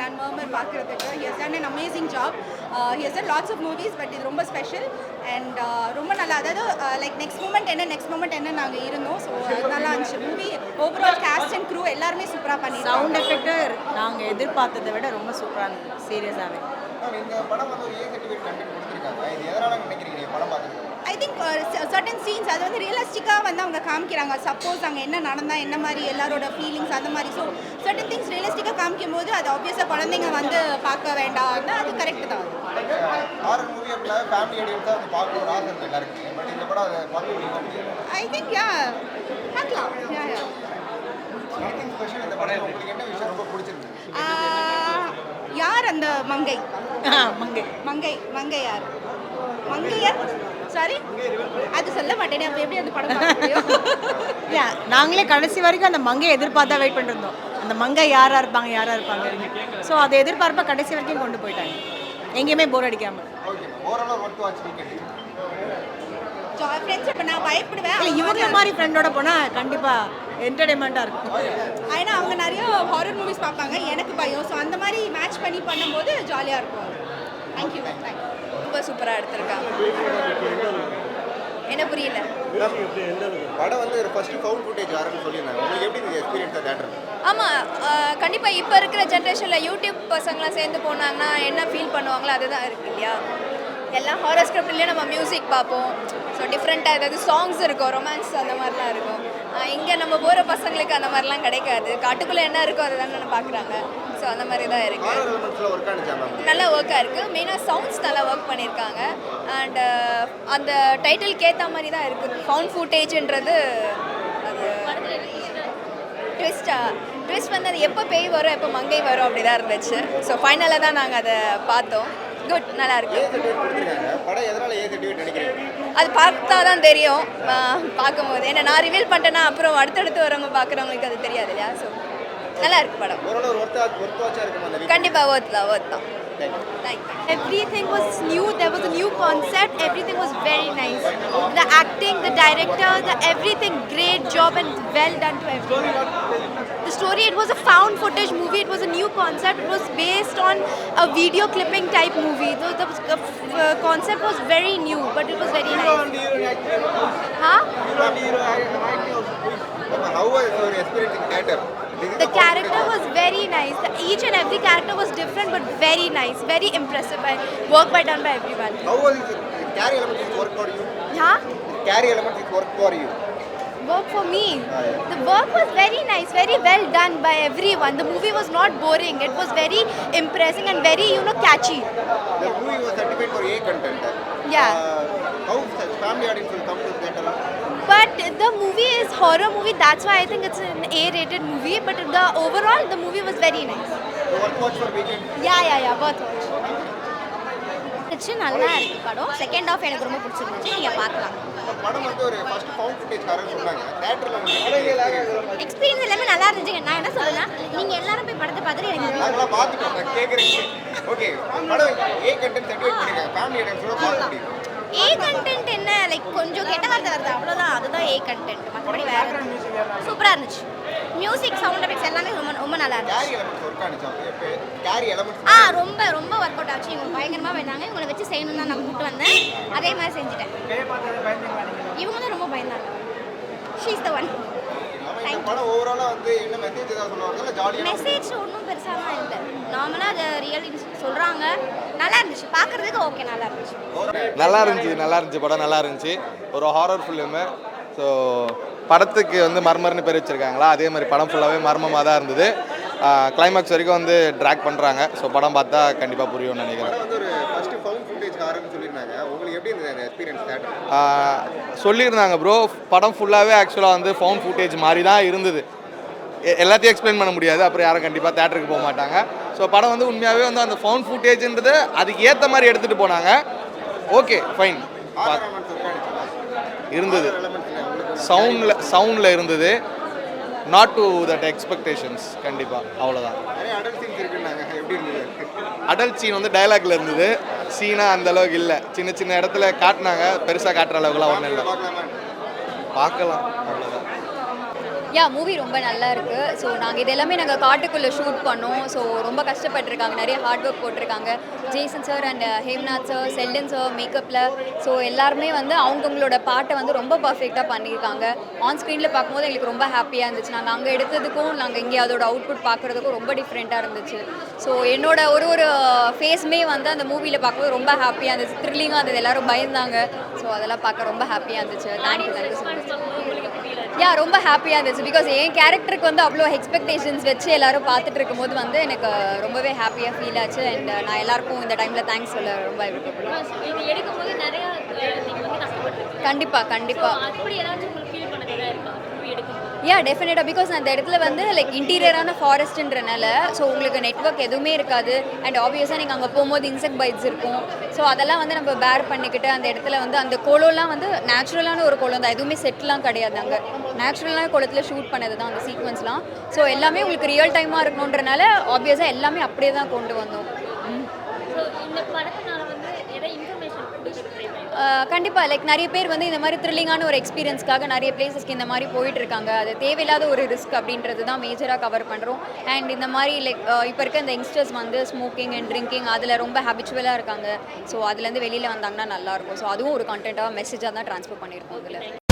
And மர்மர் பார்க்குறதுக்கு. He has done an amazing job. He has done lots of movies, but இது ரொம்ப special and ரொம்ப நல்லா. அதாவது லைக் நெக்ஸ்ட் மூமெண்ட் என்ன நாங்கள் இருந்தோம். ஸோ நல்லா இருந்துச்சு movie. Overall cast and crew எல்லாருமே சூப்பராக பண்ணியிருக்காங்க. சவுண்ட் எஃபெக்ட்டு நாங்கள் எதிர்பார்த்ததை விட ரொம்ப சூப்பராக இருந்தது. சீரியஸாகவே இந்த படம் வந்து ஒரு ஏ சர்டிஃபிகேட் கண்டென்ட் கொடுத்துருக்காங்க. இது எதனால நினைக்கிறீங்க படம் பார்த்துட்டு? ஐ திங்க் சர்டன் சீன்ஸ் அது வந்து ரியலிஸ்டிக்காக வந்து அவங்க காமிக்கிறாங்க. சப்போஸ் அங்கே என்ன நடந்தால் என்ன மாதிரி எல்லாரோட ஃபீலிங்ஸ் அந்த மாதிரி. ஸோ சர்டன் திங்ஸ் ரியலிஸ்டிக்காக காமிக்கும் போது அது ஆப்வியஸாக குழந்தைங்க வந்து பார்க்க வேண்டாம்னா அது கரெக்டு தான். ஹாரர் மூவி அப்படின்னா ஃபேமிலி ஆடியன்ஸாக வந்து பார்க்க ஒரு ஆசை இருக்குது எல்லாருக்கும். பட் இந்த படம் அதை பார்க்க முடியாது. ஐ திங்க் பார்க்கலாம். எனிதிங் ஸ்பெஷல் இந்த படம் உங்களுக்கு என்ன விஷயம் ரொம்ப பிடிச்சிருக்கு? யார் அந்த மங்கை மங்கை யார் மங்கையார்? சாரி அது சொல்ல மாட்டேனே. அப்போ எப்படி அந்த படம் பார்க்க முடியும்? இல்லை, நாங்களே கடைசி வரைக்கும் அந்த மங்கையை எதிர்பார்த்தா வெயிட் பண்ணிருந்தோம். அந்த மங்கை யாராக இருப்பாங்க. ஸோ அதை எதிர்பார்ப்பா கடைசி வரைக்கும் கொண்டு போயிட்டாங்க, எங்கேயுமே போர் அடிக்காமல். ஓகே, ஓவராலாக ஒர்த் வாட்ச் வீக்கெண்ட். ஃப்ரெண்ட்ஸ் இப்போ நான் பயப்படுவேன். இல்லை, இவங்க மாதிரி ஃப்ரெண்டோட போனால் கண்டிப்பாக என்டர்டைன்மெண்ட்டாக இருக்கும். ஏன்னா அவங்க நிறைய ஹாரர் மூவிஸ் பார்ப்பாங்க, எனக்கு பயம். ஸோ அந்த மாதிரி மேட்ச் பண்ணி பண்ணும்போது ஜாலியாக இருக்கும். தேங்க்யூ. ரொம்ப சூப்பராக எடுத்திருக்காங்க. என்ன புரியல? படம் வந்து ஃபர்ஸ்ட் ஃபவுண்ட் ஃபுட்டேஜ் வரணும்னு சொல்லியிருந்தாங்க. உங்களுக்கு எப்படி இந்த எக்ஸ்பீரியன்ஸ் தேட்டர்? ஆமாம், கண்டிப்பாக இப்போ இருக்கிற ஜென்ரேஷனில் யூடியூப் பசங்களாம் சேர்ந்து போனாங்கன்னா என்ன ஃபீல் பண்ணுவாங்களோ அதுதான் இருக்குது இல்லையா. எல்லாம் ஹாரர் ஸ்கிரிப்ட்லேயே நம்ம மியூசிக் பார்ப்போம். ஸோ டிஃப்ரெண்ட்டாக ஏதாவது சாங்ஸ் இருக்கும், ரொமான்ஸ் அந்த மாதிரிலாம் இருக்கும். இங்கே நம்ம போகிற பசங்களுக்கு அந்த மாதிரிலாம் கிடைக்காது. காட்டுக்குள்ளே என்ன இருக்கோ அதை தானே நம்ம பார்க்குறாங்க. ஸோ அந்த மாதிரி தான் இருக்குது. நல்லா ஒர்க்காக இருக்குது. மெயினாக சவுண்ட்ஸ் நல்லா ஒர்க் பண்ணியிருக்காங்க. அண்ட் அந்த டைட்டிலுக்கு ஏற்ற மாதிரி தான் இருக்குது. ஃபவுண்ட் ஃபுட்டேஜ்ன்றது அது ட்விஸ்ட் வந்து அது எப்போ பேய் வரும் எப்போ மங்கை வரும் அப்படி தான் இருந்துச்சு. ஸோ ஃபைனலாக தான் நாங்கள் அதை பார்த்தோம். குட், நல்லா இருக்கு. அது பார்த்தா தான் தெரியும் பார்க்கும்போது. ஏன்னா நான் ரிவீல் பண்ணிட்டேன்னா அப்புறம் அடுத்தடுத்து வரவங்க பார்க்குறவங்களுக்கு அது தெரியாது இல்லையா. ஸோ நல்லா இருக்கு படம். கண்டிப்பாக ஒர்த் தான். Everything was new. There was a new concept. Everything was very nice. The acting, the director, everything, great job and well done to everyone. The story, it was a found footage movie. It was a new concept. It was based on a video clipping type movie. The concept was very new, but it was very nice. Huh? How was your experience in theater? The character was very nice. Each and every character was different but very nice, very impressive. Work done by everyone. How was it? Carry elements work for you? Huh? Carry elements work for you? Work for me. The work was very nice, very well done by everyone. The movie was not boring. It was very impressive and very, catchy. The movie was certified for A content. Yeah. How family audience will come to theater? But the movie is horror movie. That's why I think it's an A-rated movie. But overall, the movie was very nice. So what watch for weekend? Yeah. Worth watch. நல்லா இருக்கு படம். Second half எனக்கு ரொம்ப பிடிச்சிருந்துச்சு. நீங்க பார்க்கலாம். படம் வந்து ஒரு ஃபர்ஸ்ட் ஃபவுண்ட் ஃபுட்டேஜ் காரன்னு சொன்னாங்க. தியேட்டர்ல உங்களுக்கு எக்ஸ்பீரியன்ஸ் எல்லாமே நல்லா இருந்துச்சுங்க. நான் என்ன சொல்றேன்னா, நீங்க எல்லாரும் போய் படத்தை பார்த்துட்டு எனக்கு நாங்களா பார்த்துட்டோம். நான் கேக்குறேன். ஓகே, படம் A கண்டென்ட் சர்டிஃபிகேட் பண்ணிருக்காங்க. ஃபேமிலி ஆடியன்ஸோட பார்க்க முடியும். ஏ கண்டென்ட் என்ன, லைக் கொஞ்சம் கெட்ட வார்த்தை வருது அவ்வளோதான். அதுதான் ஏ கண்டென்ட். மற்றபடி வேற சூப்பராக இருந்துச்சு. மியூசிக், சவுண்ட் எஃபெக்ட்ஸ் எல்லாமே ரொம்ப நல்லா இருந்துச்சு. கேரி எலிமெண்ட்ஸ் ஒர்க் ஆனிச்சா? கேரி எலிமெண்ட்ஸ் ரொம்ப ஒர்க் அவுட் ஆச்சு. இவங்க பயங்கரமாக வேணாங்க. இவங்களை வச்சு செய்யணும் தான் நான் கூப்பிட்டு வந்தேன். அதே மாதிரி செஞ்சுட்டேன். இவங்களும் ரொம்ப பயந்தாங்க. She's the one. இந்த படம் ஓவராலா வந்து என்ன மெசேஜ் ஏதாவது சொல்லுவாங்க? இல்ல ஜாலியா மெசேஜ் ஒன்றும் பெருசாலாம் இல்லை. நார்மலாக அதை ரியல் சொல்கிறாங்க. நல்லா இருந்துச்சு பார்க்குறதுக்கு. ஓகே, நல்லா இருந்துச்சு படம் நல்லா இருந்துச்சு. ஒரு ஹாரர் ஃபிலிமு. ஸோ படத்துக்கு வந்து மர்மர்னு பேர் வச்சுருக்காங்களா, அதே மாதிரி படம் ஃபுல்லாகவே மர்மமாக தான் இருந்தது. கிளைமேக்ஸ் வரைக்கும் வந்து ட்ராக் பண்ணுறாங்க. ஸோ படம் பார்த்தா கண்டிப்பாக புரியும்னு நினைக்கிறேன். சொல்லியிருந்தாங்க ப்ரோ. படம் ஃபுல்லாகவே ஆக்சுவலாக வந்து ஃபவுண்ட் ஃபுட்டேஜ் மாதிரி தான் இருந்தது. எல்லாத்தையும் எக்ஸ்பிளைன் பண்ண முடியாது, அப்புறம் யாரும் கண்டிப்பாக தேட்டருக்கு போக மாட்டாங்க. ஸோ படம் வந்து உண்மையாகவே வந்து அந்த ஃபவுண்ட் ஃபுட்டேஜ்ன்றது அதுக்கு ஏற்ற மாதிரி எடுத்துகிட்டு போனாங்க. ஓகே, ஃபைன் இருந்தது. சவுண்டில் இருந்தது. Not to that expectations. கண்டிப்பாக அவ்வளோதான். அடல்ட் சீன் வந்து டயலாக்ல இருந்தது. சீனாக அந்த அளவுக்கு இல்லை. சின்ன இடத்துல காட்டினாங்க. பெருசாக காட்டுற அளவுக்குலாம் ஒன்றும் இல்லை. பார்க்கலாம், அவ்வளோதான். மூவி ரொம்ப நல்லா இருக்கு. ஸோ நாங்கள் இது எல்லாமே நாங்கள் காட்டுக்குள்ளே ஷூட் பண்ணோம். ஸோ ரொம்ப கஷ்டப்பட்டிருக்காங்க, நிறைய ஹார்ட் ஒர்க் போட்டிருக்காங்க. Jason sir and Hemnath sir, Sheldon sir மேக்கப்பில். ஸோ எல்லாருமே வந்து அவங்கவுங்களோட பாட்டை வந்து ரொம்ப பர்ஃபெக்டாக பண்ணியிருக்காங்க. ஆன் ஸ்க்ரீனில் பார்க்கும்போது எங்களுக்கு ரொம்ப ஹாப்பியாக இருந்துச்சு. நாங்கள் அங்கே எடுத்ததுக்கும் நாங்கள் இங்கே அதோட அவுட்புட் பார்க்குறதுக்கும் ரொம்ப டிஃப்ரெண்ட்டாக இருந்துச்சு. ஸோ என்னோட ஒரு ஃபேஸுமே வந்து அந்த மூவியில் பார்க்கும்போது ரொம்ப ஹாப்பியாக இருந்துச்சு, த்ரில்லிங்காக இருந்தது, எல்லோரும் பயந்தாங்க. ஸோ அதெல்லாம் பார்க்க ரொம்ப ஹாப்பியாக இருந்துச்சு. Thank you so much. ரொம்ப ஹாப்பியாக இருந்துச்சு. பிகாஸ் என் கேரக்டருக்கு வந்து அவ்வளோ எக்ஸ்பெக்டேஷன்ஸ் வச்சு எல்லாரும் பார்த்துட்டு இருக்கும்போது வந்து எனக்கு ரொம்பவே ஹாப்பியாக ஃபீல் ஆச்சு. அண்ட் நான் எல்லாருக்கும் இந்த டைமில் தேங்க்ஸ் சொல்ல ரொம்ப கண்டிப்பாக டெஃபினட்டாக. பிகாஸ் அந்த இடத்துல வந்து லைக் இன்டீரியரான ஃபாரஸ்ட்ன்றனால ஸோ உங்களுக்கு நெட்வொர்க் எதுவுமே இருக்காது. அண்ட் ஆப்வியஸாக நீங்கள் அங்கே போகும்போது இன்செக்ட் பைட்ஸ் இருக்கும். ஸோ அதெல்லாம் வந்து நம்ம பேர் பண்ணிக்கிட்டு அந்த இடத்துல வந்து அந்த கோலம்லாம் வந்து நேச்சுரலான ஒரு கோலம் தான், எதுவுமே செட்லாம் கிடையாது. அங்கே நேச்சுரலான கோலத்தில் ஷூட் பண்ணது தான் அந்த சீக்வன்ஸ்லாம். ஸோ எல்லாமே உங்களுக்கு ரியல் டைமாக இருக்கணுன்றனால ஆப்வியஸாக எல்லாமே அப்படியே தான் கொண்டு வந்தோம். கண்டிப்பாக லைக் நிறைய பேர் வந்து இந்த மாதிரி த்ரில்லிங்கான ஒரு எக்ஸ்பீரியன்ஸ்க்காக நிறைய பிளேசஸ்க்கு இந்த மாதிரி போயிட்டுருக்காங்க. அது தேவையில்லாத ஒரு ரிஸ்க் அப்படின்றது தான் மேஜராக கவர் பண்ணுறோம். அண்ட் இந்த மாதிரி லைக் இப்போ இருக்க இந்த யங்ஸ்டர்ஸ் வந்து ஸ்மோக்கிங் அண்ட் ட்ரிங்கிங் அதில் ரொம்ப ஹேபிச்சுவலாக இருக்காங்க. ஸோ அதுலேருந்து வெளியில் வந்தாங்கன்னா நல்லாயிருக்கும். ஸோ அதுவும் ஒரு கண்டென்ட்டாக மெசேஜாக தான் ட்ரான்ஸ்ஃபர் பண்ணியிருக்கோம் இதில்.